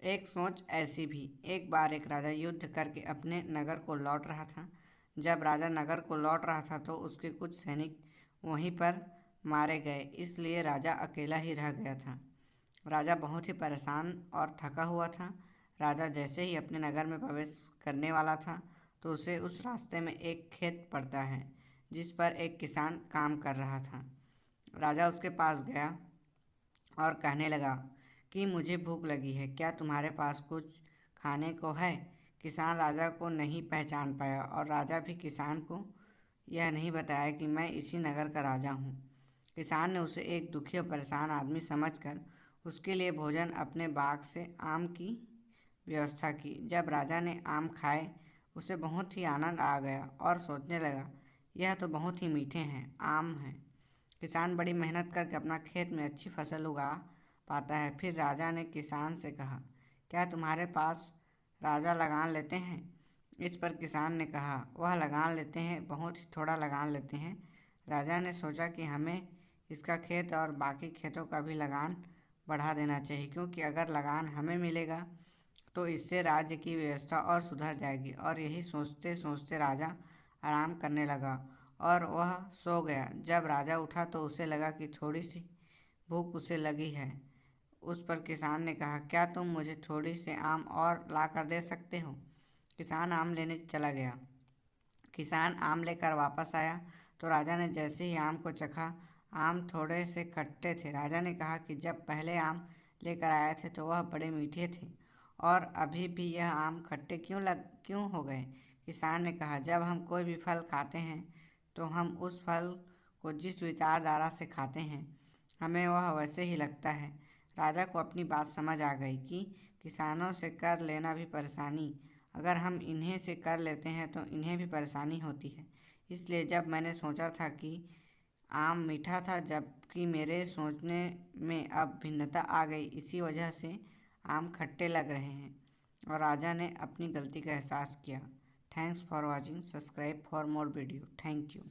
एक सोच ऐसी भी। एक बार एक राजा युद्ध करके अपने नगर को लौट रहा था। जब राजा नगर को लौट रहा था तो उसके कुछ सैनिक वहीं पर मारे गए, इसलिए राजा अकेला ही रह गया था। राजा बहुत ही परेशान और थका हुआ था। राजा जैसे ही अपने नगर में प्रवेश करने वाला था तो उसे उस रास्ते में एक खेत पड़ता है जिस पर एक किसान काम कर रहा था। राजा उसके पास गया और कहने लगा कि मुझे भूख लगी है, क्या तुम्हारे पास कुछ खाने को है? किसान राजा को नहीं पहचान पाया और राजा भी किसान को यह नहीं बताया कि मैं इसी नगर का राजा हूँ। किसान ने उसे एक दुखी और परेशान आदमी समझकर उसके लिए भोजन अपने बाग से आम की व्यवस्था की। जब राजा ने आम खाए उसे बहुत ही आनंद आ गया और सोचने लगा, यह तो बहुत ही मीठे हैं आम हैं। किसान बड़ी मेहनत करके अपना खेत में अच्छी फसल उगा पाता है। फिर राजा ने किसान से कहा, क्या तुम्हारे पास राजा लगान लेते हैं? इस पर किसान ने कहा, वह लगान लेते हैं, बहुत ही थोड़ा लगान लेते हैं। राजा ने सोचा कि हमें इसका खेत और बाकी खेतों का भी लगान बढ़ा देना चाहिए, क्योंकि अगर लगान हमें मिलेगा तो इससे राज्य की व्यवस्था और सुधर जाएगी। और यही सोचते सोचते राजा आराम करने लगा और वह सो गया। जब राजा उठा तो उसे लगा कि थोड़ी सी भूख उसे लगी है। उस पर किसान ने कहा, क्या तुम मुझे थोड़ी से आम और ला कर दे सकते हो? किसान आम लेने चला गया। किसान आम लेकर वापस आया तो राजा ने जैसे ही आम को चखा, आम थोड़े से खट्टे थे। राजा ने कहा कि जब पहले आम लेकर आए थे तो वह बड़े मीठे थे और अभी भी यह आम खट्टे क्यों हो गए? किसान ने कहा, जब हम कोई भी फल खाते हैं तो हम उस फल को जिस विचारधारा से खाते हैं हमें वह वैसे ही लगता है। राजा को अपनी बात समझ आ गई कि किसानों से कर लेना भी परेशानी, अगर हम इन्हें से कर लेते हैं तो इन्हें भी परेशानी होती है। इसलिए जब मैंने सोचा था कि आम मीठा था, जबकि मेरे सोचने में अब भिन्नता आ गई, इसी वजह से आम खट्टे लग रहे हैं। और राजा ने अपनी गलती का एहसास किया। Thanks for watching. Subscribe for more video. Thank you.